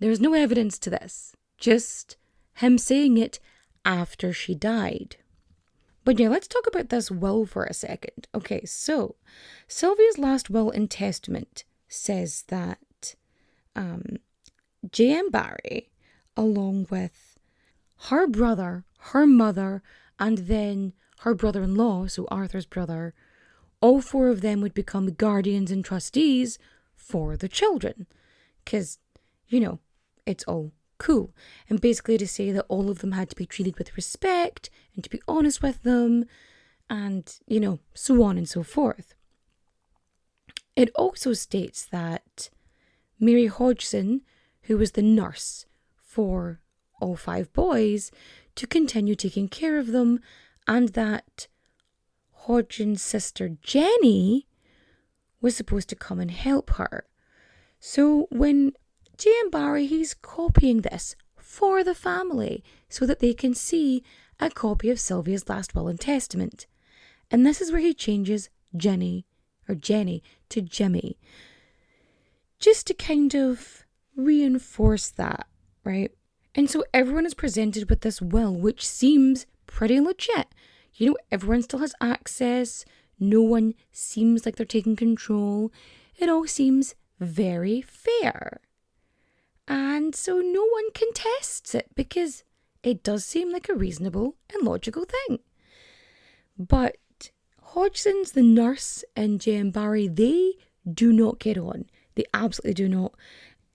evidence to this. Just him saying it after she died. But yeah, let's talk about this will for a second. Okay, so Sylvia's last will and testament says that J.M. Barrie, along with her brother, her mother, and then her brother-in-law, so Arthur's brother, all four of them would become the guardians and trustees for the children. Because, you know, it's all cool. And basically to say that all of them had to be treated with respect and to be honest with them and, you know, so on and so forth. It also states that Mary Hodgson, who was the nurse for all five boys, to continue taking care of them, and that Hodgson's sister Jenny was supposed to come and help her. So when J.M. Barrie, he's copying this for the family so that they can see a copy of Sylvia's last will and testament. And this is where he changes Jenny to Jimmy, just to kind of reinforce that, right? And so everyone is presented with this will, which seems pretty legit. You know, everyone still has access. No one seems like they're taking control. It all seems very fair. And so no one contests it because it does seem like a reasonable and logical thing. But Hodgson's, the nurse, and J.M. Barrie, they do not get on. They absolutely do not.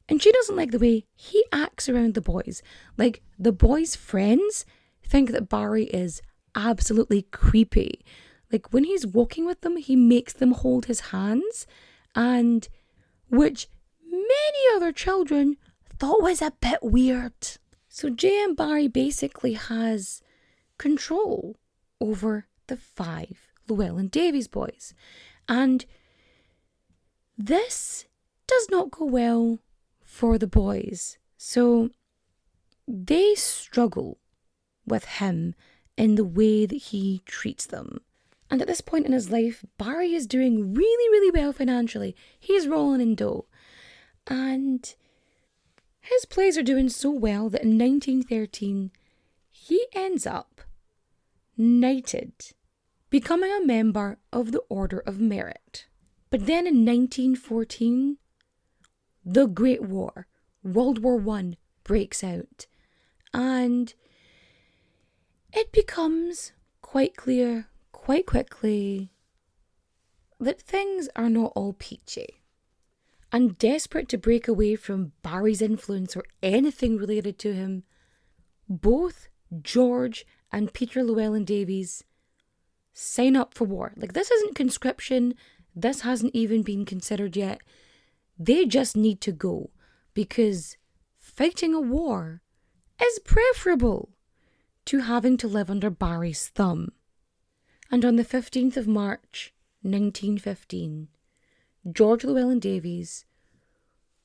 And she doesn't like the way he acts around the boys. Like, the boys' friends think that Barrie is absolutely creepy. Like, when he's walking with them, he makes them hold his hands, and which many other children thought was a bit weird. So J.M. Barrie basically has control over the 5 Llewellyn Davies boys. And this does not go well for the boys. So they struggle with him in the way that he treats them. And at this point in his life, Barrie is doing really, really well financially. He's rolling in dough. And his plays are doing so well that in 1913, he ends up knighted, becoming a member of the Order of Merit. But then in 1914, the Great War, World War I, breaks out. And it becomes quite clear, quite quickly, that things are not all peachy. And desperate to break away from Barrie's influence or anything related to him, both George and Peter Llewellyn Davies sign up for war. Like, this isn't conscription. This hasn't even been considered yet. They just need to go because fighting a war is preferable to having to live under Barrie's thumb. And on the 15th of March, 1915, George Llewellyn Davies,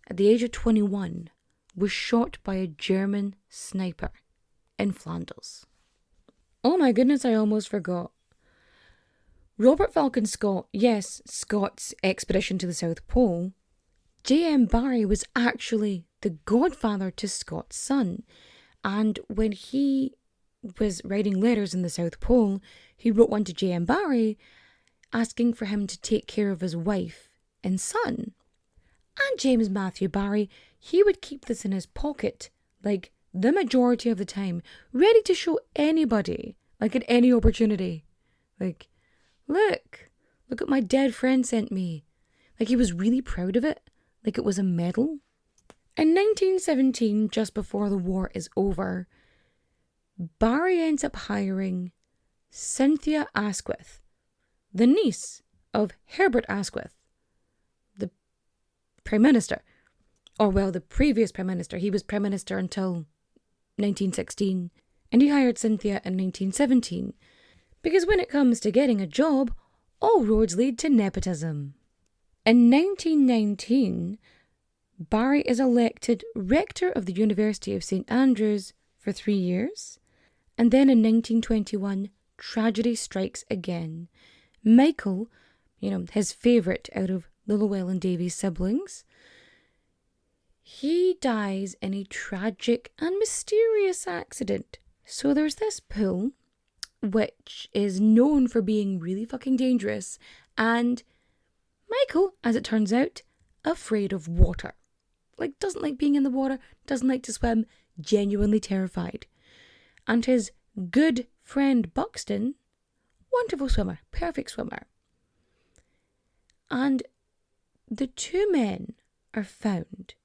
at the age of 21, was shot by a German sniper in Flanders. Oh my goodness, I almost forgot. Robert Falcon Scott, yes, Scott's expedition to the South Pole. J.M. Barrie was actually the godfather to Scott's son. And when he was writing letters in the South Pole, he wrote one to J.M. Barrie asking for him to take care of his wife and son. And James Matthew Barrie, he would keep this in his pocket, like the majority of the time, ready to show anybody, like at any opportunity. Like, look what my dead friend sent me. Like he was really proud of it, like it was a medal. In 1917, just before the war is over, Barrie ends up hiring Cynthia Asquith, the niece of Herbert Asquith, the Prime Minister. Or, well, the previous Prime Minister. He was Prime Minister until 1916. And he hired Cynthia in 1917. Because when it comes to getting a job, all roads lead to nepotism. In 1919, Barrie is elected rector of the University of St Andrews for 3 years. And then in 1921, tragedy strikes again. Michael, his favourite out of the Llewellyn Davies siblings, he dies in a tragic and mysterious accident. So there's this pool, which is known for being really fucking dangerous, and Michael, as it turns out, afraid of water. Like, doesn't like being in the water, doesn't like to swim, genuinely terrified. And his good friend Buxton, wonderful swimmer, perfect swimmer. And the two men are found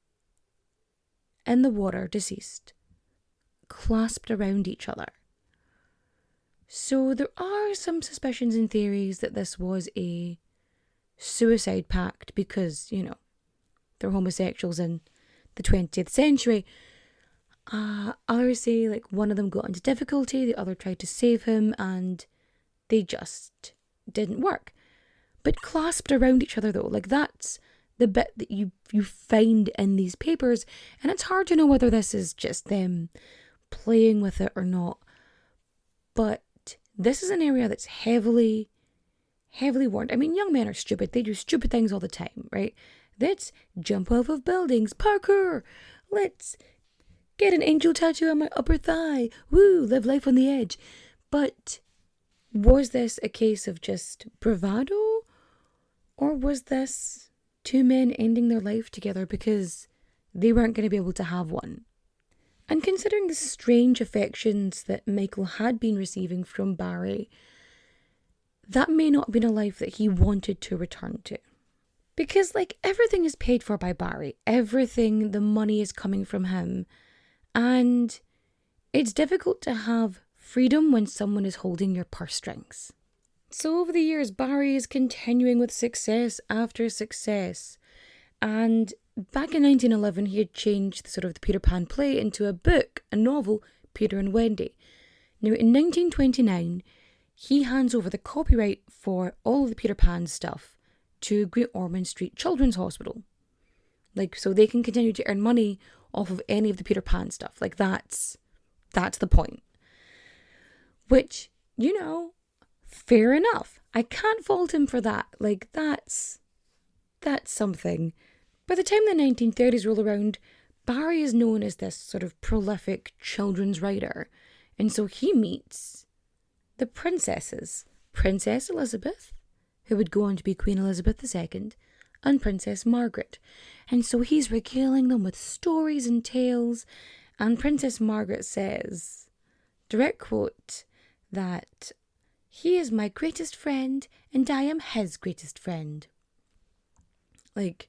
in the water, deceased, clasped around each other. So there are some suspicions and theories that this was a suicide pact because, they're homosexuals in the 20th century. Others say, like, one of them got into difficulty, the other tried to save him, and they just didn't work. But clasped around each other, though, like, that's the bit that you find in these papers, and it's hard to know whether this is just them playing with it or not. But this is an area that's heavily warned. I mean, young men are stupid. They do stupid things all the time, right? Let's jump off of buildings, parkour. Let's get an angel tattoo on my upper thigh. Woo, live life on the edge. But was this a case of just bravado? Or was this two men ending their life together because they weren't going to be able to have one? And considering the strange affections that Michael had been receiving from Barrie, that may not have been a life that he wanted to return to. Because, like, everything is paid for by Barrie. Everything, the money is coming from him. And it's difficult to have freedom when someone is holding your purse strings. So over the years, Barrie is continuing with success after success. And back in 1911, he had changed the Peter Pan play into a book, a novel, Peter and Wendy. Now, in 1929, he hands over the copyright for all of the Peter Pan stuff to Great Ormond Street Children's Hospital. Like, so they can continue to earn money off of any of the Peter Pan stuff. Like, that's the point. Which, fair enough. I can't fault him for that. Like, that's something. By the time the 1930s roll around, Barrie is known as this sort of prolific children's writer. And so he meets the princesses. Princess Elizabeth, who would go on to be Queen Elizabeth II, and Princess Margaret. And so he's regaling them with stories and tales. And Princess Margaret says, direct quote, that he is my greatest friend and I am his greatest friend. Like,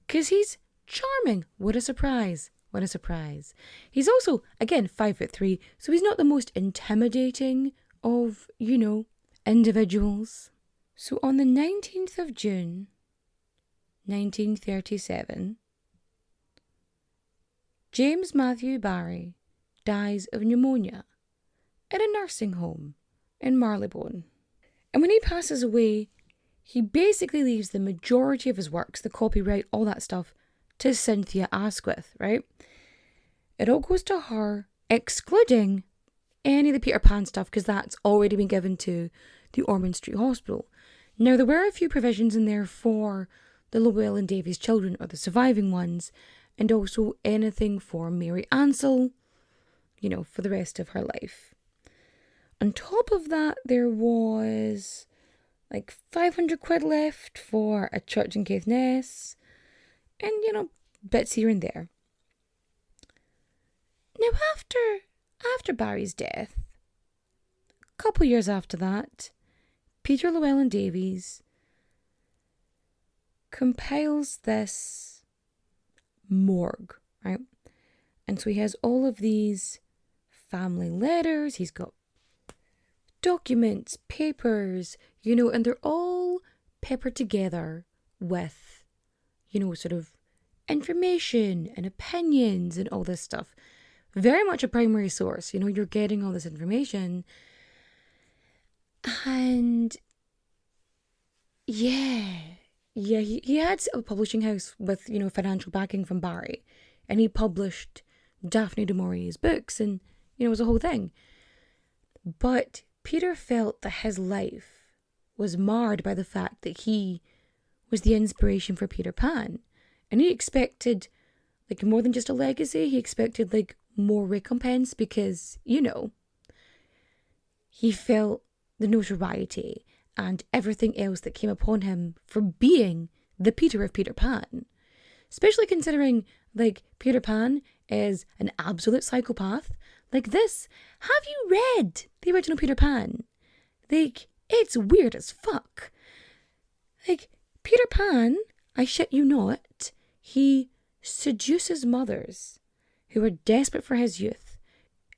because he's charming. What a surprise. What a surprise. He's also, again, 5'3", so he's not the most intimidating of, individuals. So on the 19th of June, 1937, James Matthew Barrie dies of pneumonia in a nursing home in Marylebone. And when he passes away, he basically leaves the majority of his works, the copyright, all that stuff, to Cynthia Asquith, right? It all goes to her, excluding any of the Peter Pan stuff because that's already been given to the Ormond Street Hospital. Now, there were a few provisions in there for the Llewellyn Davies children, or the surviving ones, and also anything for Mary Ansell, for the rest of her life. On top of that, there was like 500 quid left for a church in Caithness, and, bits here and there. Now, after Barry's death, a couple years after that, Peter Llewellyn Davies compiles this morgue, right? And so he has all of these family letters, he's got documents, papers, and they're all peppered together with, sort of information and opinions and all this stuff. Very much a primary source, you're getting all this information. And he had a publishing house with, financial backing from Barrie. And he published Daphne du Maurier's books and, it was a whole thing. But Peter felt that his life was marred by the fact that he was the inspiration for Peter Pan. And he expected, more than just a legacy. He expected, more recompense because, he felt the notoriety and everything else that came upon him for being the Peter of Peter Pan. Especially considering, Peter Pan is an absolute psychopath. This, have you read the original Peter Pan? It's weird as fuck. Peter Pan, I shit you not, he seduces mothers who are desperate for his youth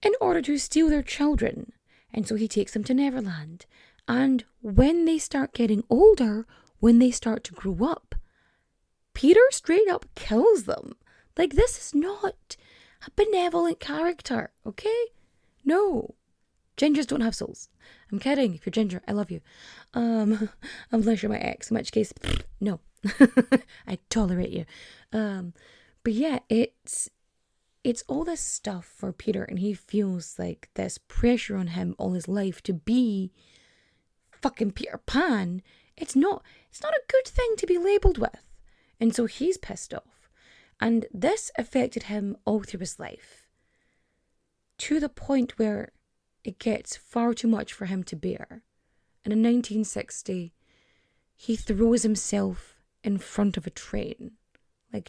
in order to steal their children. And so he takes them to Neverland. And when they start getting older, when they start to grow up, Peter straight up kills them. This is not a benevolent character, okay? No. Gingers don't have souls. I'm kidding. If you're ginger, I love you. Unless you're my ex, in which case, no. I tolerate you. But yeah, it's all this stuff for Peter, and he feels like this pressure on him all his life to be fucking Peter Pan. It's not a good thing to be labelled with. And so he's pissed off. And this affected him all through his life, to the point where it gets far too much for him to bear. And in 1960, he throws himself in front of a train.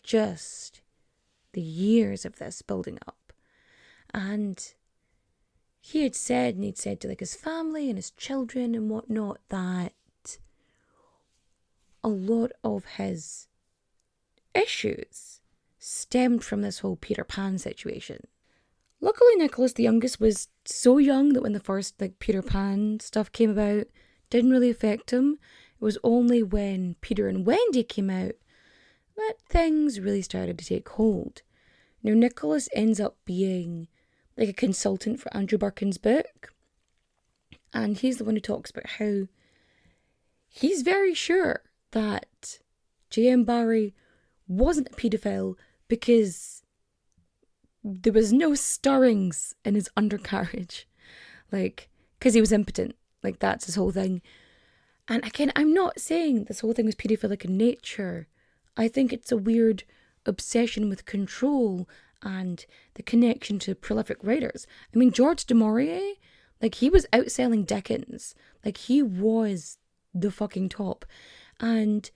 Just the years of this building up. And he'd said to his family and his children and whatnot that a lot of his issues stemmed from this whole Peter Pan situation. Luckily, Nicholas, the youngest, was so young that when the first Peter Pan stuff came about, didn't really affect him. It was only when Peter and Wendy came out that things really started to take hold. Now, Nicholas ends up being a consultant for Andrew Birkin's book. And he's the one who talks about how he's very sure that J.M. Barrie wasn't a paedophile because there was no stirrings in his undercarriage. Because he was impotent. That's his whole thing. And again, I'm not saying this whole thing was paedophilic in nature. I think it's a weird obsession with control and the connection to prolific writers. I mean, George du Maurier, he was outselling Dickens. He was the fucking top. And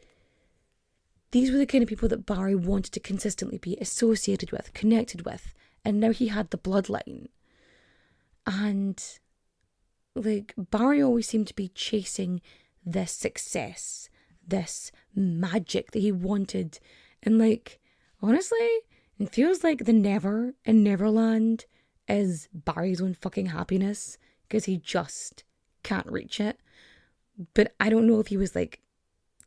these were the kind of people that Barrie wanted to consistently be associated with, connected with. And now he had the bloodline. And, Barrie always seemed to be chasing this success, this magic that he wanted. And, honestly, it feels like the Never in Neverland is Barrie's own fucking happiness because he just can't reach it. But I don't know if he was,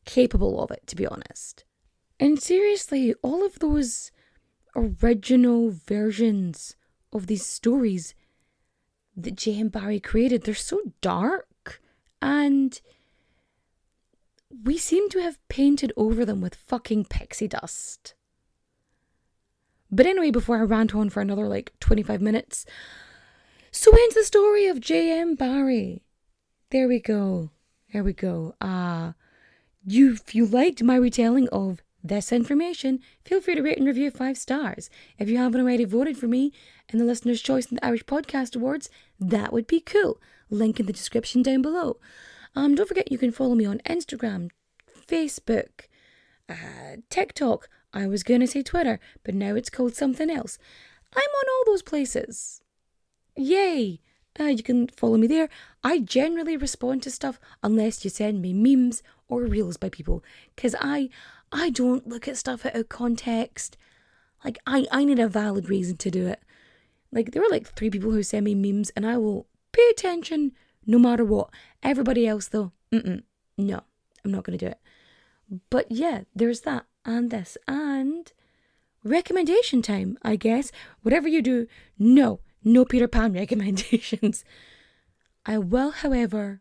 capable of it, to be honest. And seriously, all of those original versions of these stories that J.M. Barrie created, they're so dark, and we seem to have painted over them with fucking pixie dust. But anyway, before I rant on for another 25 minutes, So ends the story of J.M. Barrie. There we go. There we go. If you liked my retelling of this information, feel free to rate and review 5 stars. If you haven't already voted for me in the Listener's Choice in the Irish Podcast Awards, that would be cool. Link in the description down below. Don't forget you can follow me on Instagram, Facebook, TikTok. I was going to say Twitter, but now it's called something else. I'm on all those places. Yay! You can follow me there. I generally respond to stuff unless you send me memes or reels by people. Because I don't look at stuff out of context. Like, I need a valid reason to do it. Like, there were like 3 people who send me memes and I will pay attention no matter what. Everybody else, though, no, I'm not going to do it. But yeah, there's that and this. And recommendation time, I guess. Whatever you do, no Peter Pan recommendations. I will, however,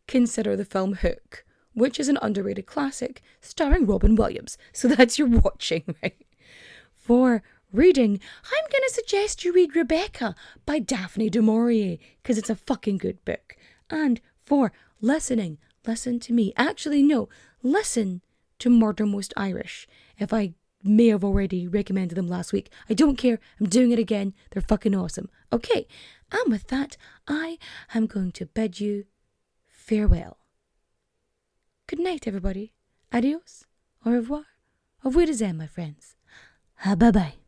consider the film Hook, which is an underrated classic starring Robin Williams. So that's your watching, right? For reading, I'm going to suggest you read Rebecca by Daphne du Maurier, because it's a fucking good book. And for listening, listen to me. Actually, no, listen to Murder Most Irish. If I may have already recommended them last week, I don't care. I'm doing it again. They're fucking awesome. Okay, and with that, I am going to bid you farewell. Good night, everybody. Adios. Au revoir. Auf Wiedersehen, my friends. Bye-bye.